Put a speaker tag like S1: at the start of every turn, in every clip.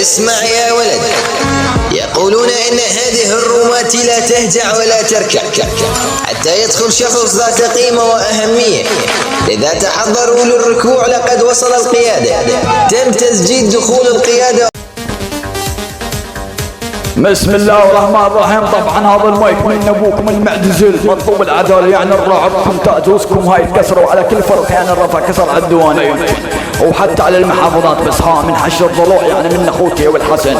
S1: اسمع يا ولد، يقولون إن هذه الرومات لا تهجع ولا تركع حتى يدخل شخص ذات قيمة وأهمية، لذا تحضروا للركوع، لقد وصل القيادة. تم تسجيل دخول القيادة.
S2: بسم الله الرحمن الرحيم. طبعا هذا المايك من ابوكم المعتزل، مطلوب العداله يعني الرعبكم تاجوزكم هاي تكسروا على كل فرق، يعني الرفع كسر على الديوانه يمكن وحتى على المحافظات، بس ها من حشر الضلوع يعني من اخوتي والحسن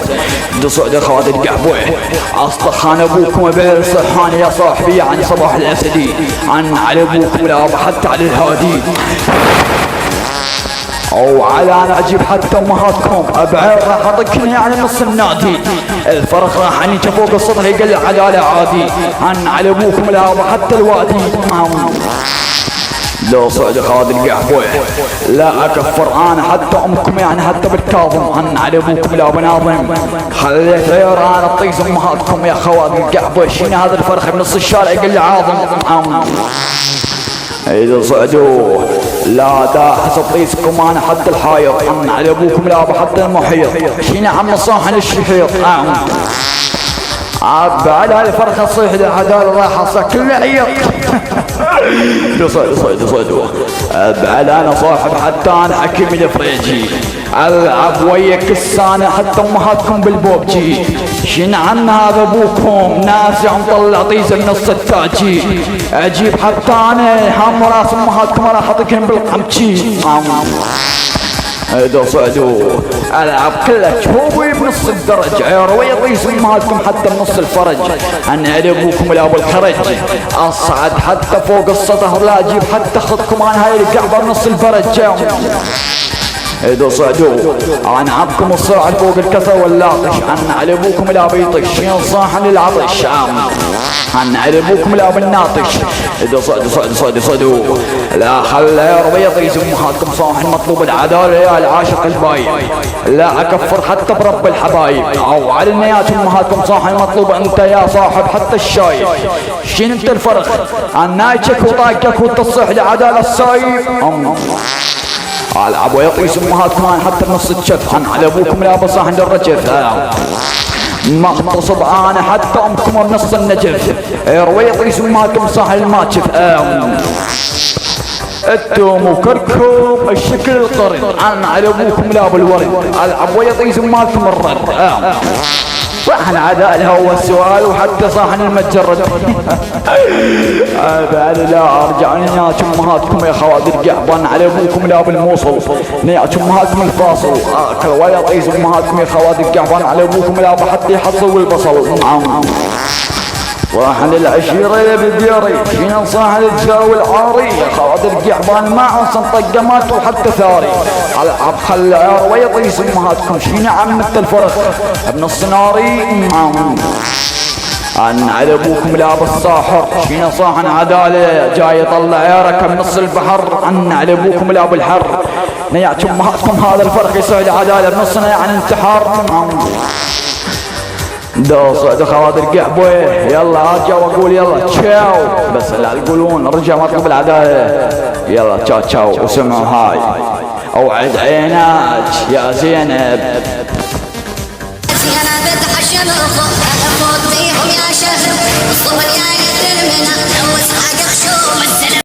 S2: دصعد خوات القحبوع اصطخان ابوكم بير صحاني يا صاحبي، يعني صباح الاسدي عن على ابوكم الاب حتى على الهادي، او على انا اجيب حتى امهاتكم ابعد راح اطقني يعني نص النادي، الفرخ راح اني فوق السطح يقل عداله عادي، عن على ابوكم الاب حتى الوادي. لو صعد خالد القحبوع لا اكفر انا حتى امكم يعني حتى بالكاظم، عن على ابوكم الاب ناظم خليت غير انا اطيز امهاتكم يا خواد القحبوع، شين هذا الفرخ بنص الشارع يقل عاظم. إذا صعدوا لا دا حسب طيسكم أنا حتى الحايط، عن على أبوكم لا حتى المحيط، شين عم صاحن الشحيط عب على الفرخة صيح العدالة راح كل عيط. صعدوا أبعد أنا صاحب حتى أنا حكيم الفريجي، ألعب وياك السانة حتى أمهاتكم بالبوبجي، شين عن هذا أبوكم ناس عم طلع طيزة من الستاجي، أجيب حتى أنا هم راس أمهاتكم راح أطيكم بالقمشي. إذا صعدوا ألعب كلها شوبي بنص الدرج، عيروية طيس أمهاتكم حتى بنص الفرج، أنا على أبوكم لا بالخرج أصعد حتى فوق السطح لا أجيب حتى خطكم أنا هاي الكعبة بنص الفرج. إذا صعدوا أنا عبكم الصراع فوق الكسر واللاطش، أنا على أبوكم لا بيطش ينصاحن للعطش، أنا على أبوكم لا بالناطش. إذا صعدوا لا خلى يرضي يطيز أمهاتكم صاحن مطلوب العدالة يا العاشق البايع، لا أكفر حتى برب الحبايب، أو على النيات أمهاتكم صاحن مطلوب أنت يا صاحب حتى الشايب، شين أنت الفرق النايتشك وطاقك وتصح لعدالة السايب. العب ويطيس امهاتكم حتى بنص الشف، عن على ابوكم لا بصاح عند الرجف ما اغتصب انا حتى امكم بنص النجف، يروي يطيس امهاتكم صاح الماتشف التوم وكركم الشكل القرن، عن على ابوكم لا بالورد، العب ويطيس امهاتكم الرد صحن عدالها هو السؤال وحتى صحن المتجرد. بعد لا ارجع نيات امهاتكم يا خواد القحبان، على ابوكم لا بالموصل نيات امهاتكم الفاصل، اكل ويطيز امهاتكم يا خواد القحبان، على ابوكم لا حتى يحصل البصل. صاحن العشيرة يا بديري شين صاحن الجو العاري، خواد القحبان ما عصن طقمات وحتى ثاري، العب خل عار ويطيس امهاتكم شين عمت الفرخ بنص ناري. عن على ابوكم لا بالصاحر شين صاحن عدالة جاي يطلع عيرك بنص البحر، عن على ابوكم لا بالحر نيات امهاتكم هذا الفرخ يسوي العدالة بنصنا يعني انتحار. صعد خواد القحبوع يلا ارجع واقول يلا تشاو، بس لا تقولون رجع مطلب العداله، يلا تشاو تشاو وسمعوا هاي اوعد عينك يا زينب.
S3: انا بتحشم الخوف افوت فيهم يا شهر الصبر يا يدر منها لو اسحق خشوم السلام